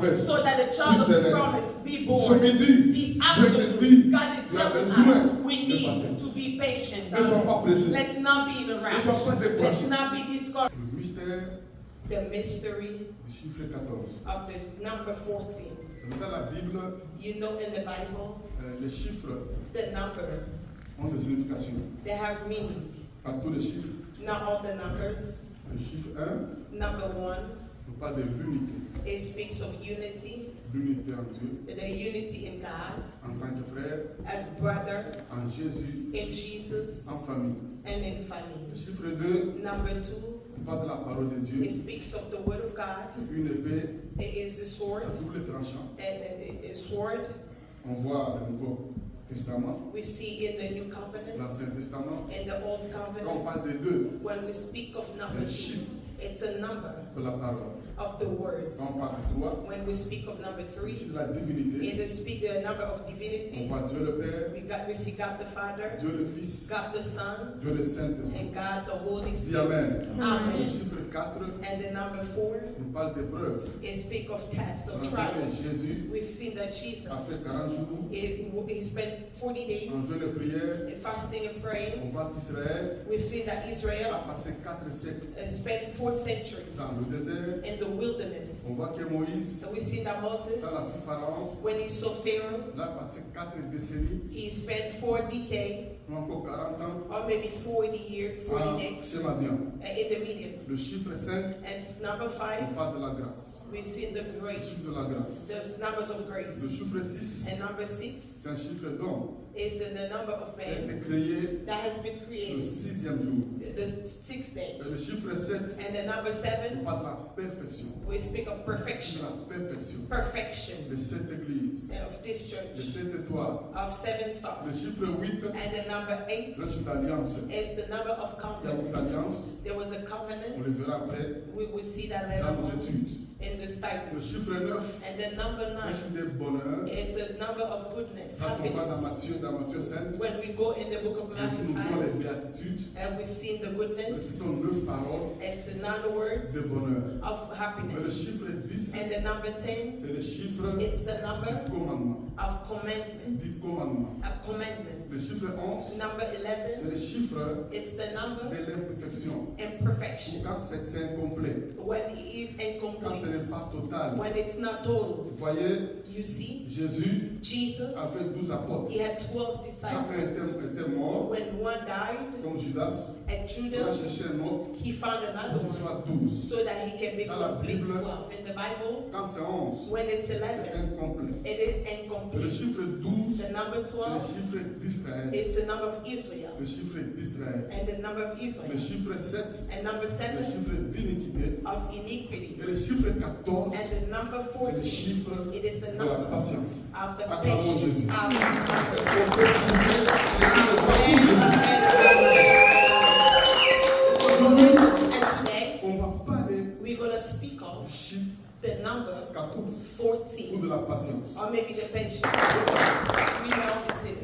promesse. so that the child of the Discerner. promise be born. Ce midi, This Dieu te afternoon, dit, God is tu as telling besoin us we de need patience. to be patient. Ne sois pas pressé. Let's not be in a rush. sois pas découragé. Let's not be discouraged. Le mystère The mystery du chiffre 14. of the number 14. C'est dans la Bible, You know, in the Bible, les chiffres the number, ont des significations. they have meaning. Pas tous les chiffres. Not all the numbers. Le chiffre 1 Number 1, nous parle de l'unité. it speaks of unity, L'unité en Dieu, the unity in God, en tant que frère, as brothers, en Jésus, in Jesus, en famille. and in Le family. chiffre 2 Number 2, nous parle de la parole de Dieu. it speaks of the word of God. Une épée It is the sword, à double tranchant. and a sword On voit le Nouveau Testament, we see in the New Covenant, l'Ancien Testament. in the Old Quand on Covenant. parle des deux, When we speak of number un 2, chiffre it's a number de la parole. of the words. Quand on parle de 3, When we speak of number c'est 3, de la divinité. it is speak the number of On divinity. voit Dieu le Père, We see God the Father, Dieu le Fils, God the Son, Dieu le Saint-Esprit. and God the Holy Dis Spirit. Amen. Le Amen. chiffre 4 And the number 4, nous parle d'épreuves. it speak of tests, On of a vu trials. que Jésus We've seen that Jesus, a fait 40 jours he spent 40 days en jeûne de prière. in fasting and praying. On voit qu'Israël We've seen that a Israel passé 4 siècles spent 4 centuries dans le désert. in the wilderness. On voit que Moïse, And we've seen that Moses, dans la vie Pharaon, when he saw Pharaoh, il a passé 4 décennies, he spent 4 decades, ou encore 40 ans, or maybe 40 years, 40 days chez Madian. in the medium. Le chiffre 5, And number on 5, parle de la grâce. we see the Le grace, chiffre de la grâce. the numbers of Le grace. chiffre 6, And number 6 c'est un chiffre d'homme is the number of qui a été man créé that has been le created 6e jour. the 6th day. Et le chiffre 7, And the number on 7, parle de la perfection. we speak of De perfection, la perfection. perfection De cette église, of this de church, cette étoile. of 7 Le stars. chiffre 8, And the number 8 le chiffre d'alliance. is the number of Il y a beaucoup covenant. d'alliances, There was a on le covenant. verra après We will see that dans later nos on études. in the Le studies. chiffre 9, And the number c'est un 9 chiffre de bonheur. is the number of goodness, Quand on va happiness. dans Matthieu 5, When we go in the book of Jésus Matthew nous donne 5 les béatitudes. and we see the Ce goodness, sont 9 paroles it's another word de bonheur. of Mais le happiness. chiffre 10, And the number 10, c'est le chiffre it's the number du commandement. of commandment. Du commandement. A commandment. Le chiffre 11, Number c'est 11, le chiffre it's the number de l'imperfection. imperfection. Quand c'est incomplet, When it is quand ce n'est incomplete, pas total. when it's not total. Vous voyez, You see, Jésus Jesus, avait 12 apôtres. he had 12 Quand un disciples. était mort, When one died, comme Judas, and il a Judas, cherché un autre he found another pour qu'il one soit 12. so that he can be Dans la complete Bible, 12. In the Bible, Quand c'est 11, when it's c'est 11, incomplet. it is Le incomplete. chiffre 12, The number c'est le 12, chiffre d'Israël. it's the number of Israel. Le chiffre d'Israël. And the number of Le Israel. chiffre 7, And number le 7 chiffre d'iniquité. of iniquity. Et le chiffre 14, And the number c'est le 14, chiffre it is the de la number patience. of the Acclamons Jésus. patience. Amen. Est-ce qu'on peut pousser les Jésus? Aujourd'hui, And today, on va parler we're going to speak du of chiffre the number 14 ou 14, de la patience. or maybe the patience. We know this is.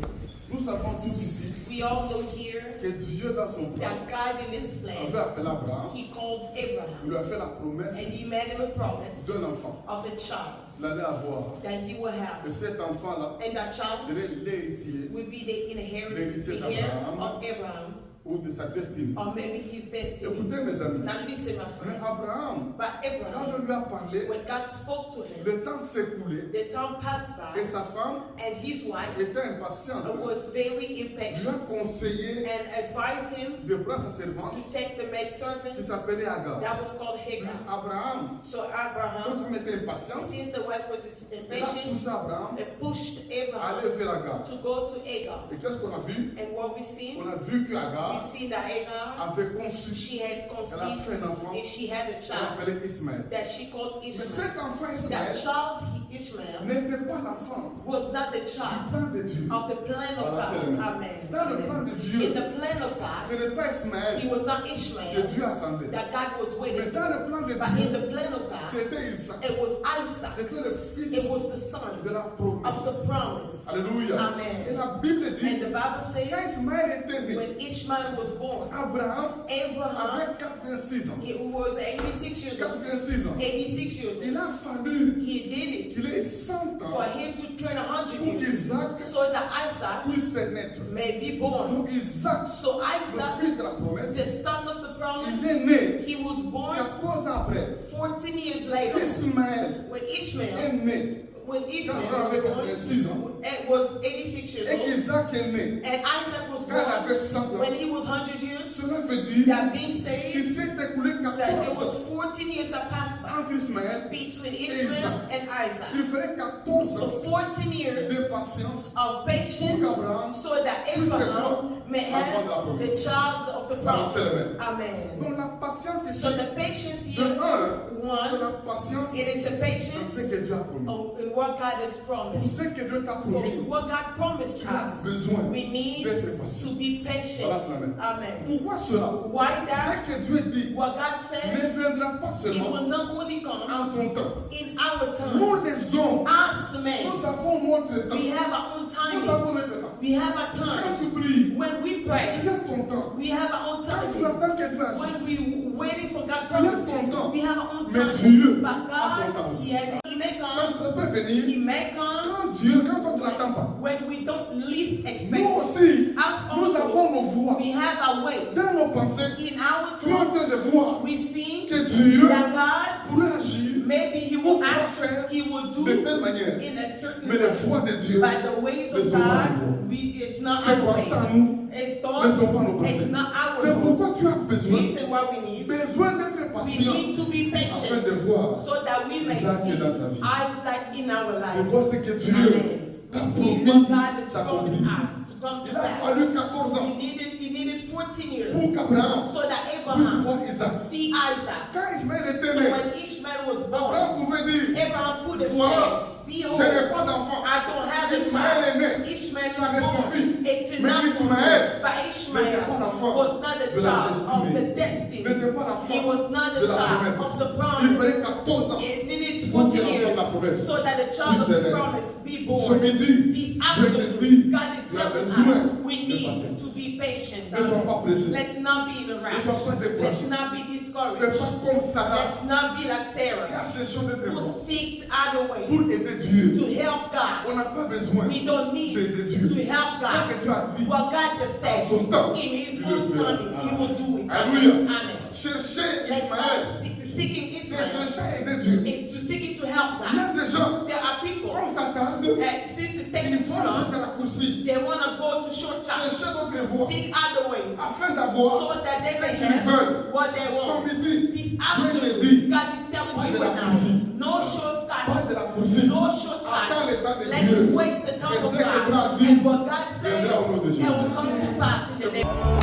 Nous savons tous ici We also hear que Dieu, dans son plan, that God in His plan, avait appelé Abraham. He called Il Abraham, lui a fait la and promesse He made him a promise d'un enfant. of a child Il allait avoir. that he will have. Et cet enfant-là And that child serait l'héritier will be the inheritance, L'héritier the heir d'Abraham. of Abraham, ou de sa destinée. or maybe his destiny. Écoutez mes amis, Now listen, my mais friend. Abraham, But quand Abraham, on lui a parlé, when God spoke to him, le temps s'écoulait the time passed et by, sa femme and his wife était impatiente. was very Lui impatient a conseillé and advised him de prendre sa to servante take the qui maidservant s'appelait Agar. that was called Hagar. Abraham, So quand Abraham, sa femme était impatiente, since the wife was il a impatient, poussé Abraham it pushed à aller Abraham vers Agar. to go to Hagar. Et qu'est-ce qu'on a vu? And what we see, On a vu que we Agar see that Hagar, avait conçu, she had elle a conceived fait un enfant and she had a qu'on child appelait Ismaël. that she called Mais Ishmael. cet enfant That Ismaël child, Ishmael, n'était pas l'enfant was not the du child plan de Dieu. of the plan of Voilà, c'est le God. même. Amen. Dans le plan Amen. de Dieu, In the plan of ce God, n'est pas he Ismaël was not que Ishmael Dieu attendait. that God was Mais waiting dans for. le plan de But in Dieu, the plan of God, c'était Isaac. it was Isaac. C'était le fils It was the son de la of promesse. the promise. Alléluia. Amen. Et la Bible And dit, the Bible quand says, Ismaël était né, when Ishmael was born, Abraham Abraham, avait 86 ans. he was 86 years old. 86 ans. ans. 86 years Il old. a fallu He did it qu'il ait 100 for ans him to turn 100 pour years qu'Isaac so that Isaac puisse naître. may be born. Donc Isaac, So le Isaac, fils de la promesse, the son of the promise, il est né he was born 14 ans après. 14 years later Ismaël when est Ishmael né was avait born. 86 ans It was 86 years et old. qu'Isaac est né And Isaac was quand il avait 100 born ans. when he was 100 years. Cela veut dire That being qu'il said, s'est écoulé that there 14 was ans 14 years that passed by entre Ismaël. between Ishmael and Isaac. Il fallait 14 So ans 14 years de patience of patience pour qu'Abraham so that puisse Abraham voir may l'enfant de la have the promesse. child of the promise. Amen. Donc la patience ici, So the patience de here, 1, c'est one, la patience it is a dans patience ce que Dieu a promis. in what God has Pour promised. ce que Dieu t'a For promis, what God promised tu as us, besoin we need d'être patient. to be patient. Voilà, Amen. Amen. Pourquoi cela? Why Ce that? que Dieu dit What God ne says, viendra pas it seulement will not only come en ton temps. in our time. Nous les hommes, As men, nous avons notre temps. we have our own Nous timing. avons notre temps. We have our Quand time. tu pries, When we pray, tu as ton temps. we have our own Quand tu timing. attends que Dieu When agisse, we waiting for God tu as ton promises, temps. we have our own Mais time. Dieu But a son temps God, aussi. He may Ça come. peut venir He may come quand on ne l'attend pas. when we don't least expect Nous it. aussi, Us nous also, avons nos voix. we have our way. Dans nos pensées, In our tu es en thoughts, train de voir we see que Dieu that God, pourrait agir maybe He Ou will act, faire He will do de telle manière. in a certain Mais les way. voies de Dieu By the ways ne of sont pas nos God, voies. it's not Ses our pensées à ways. nous It's ne thoughts, sont pas nos pensées. it's not our C'est thoughts. pourquoi tu as besoin Reason why we need, d'être we patient need to be afin patient de voir so that we may Isaac see dans ta vie. Isaac in our de lives. voir ce que Dieu Amen. t'a We see what promis God has promised s'accomplir. us to come to Il a pass. fallu 14 ans He needed 14 years pour qu'Abraham so that puisse Abraham voir Isaac. see Isaac. Quand Ismaël était So né, when Ishmael was born, Abraham pouvait dire, Abraham could have voilà, said, je behold, n'ai pas d'enfant. I don't have a Ismaël est child. né. Ishmael Ça n'est is son born. fils. It's Mais enough for Ismaël him. But n'était Ishmael pas l'enfant was not a de la child of destinée. the destiny. N'était pas He l'enfant was not de a la child promesse. of the Il promise. fallait 14 ans. It needs Pour 40 que l'enfant de la years promesse so that the child of puisse the naître. promise be Ce born. midi, This Dieu te afternoon, dit, God is tu as telling besoin us we de need patience. to be patient. Ne sois pas pressé. Let's not be in a rush. Ne sois pas découragé. Let's not be Fais discouraged. pas comme Sarah Let's not be like qui Sarah, a cherché d'être who bon seeked other pour ways aider Dieu. to help God. On n'a pas besoin We don't need d'aider Dieu. to help Ce que God. Dieu a dit, What God has said en son temps, in His il le own fera. timing, He will do it. Alléluia. Amen. Chercher Let's Ismaël, seeking c'est Israel chercher à aider Dieu. is to seeking to help Il y a God. des gens, There are people, quand on s'attarde, since it's taking ils too vont chercher long, de la coursive, they want to go to shortcuts, chercher d'autres voies, seek other ways, afin d'avoir so that they ce may qu'ils have veulent. what they Ce want. midi, This Dieu te afternoon, dit, God is telling pas you de la right now, coursive. no pas shortcuts, de la coursive. no Attends shortcuts. le temps de Let's Dieu. wait the time Et of ce que tu as God, dit and what God says, viendra au nom de it Jésus. will come to pass in the name.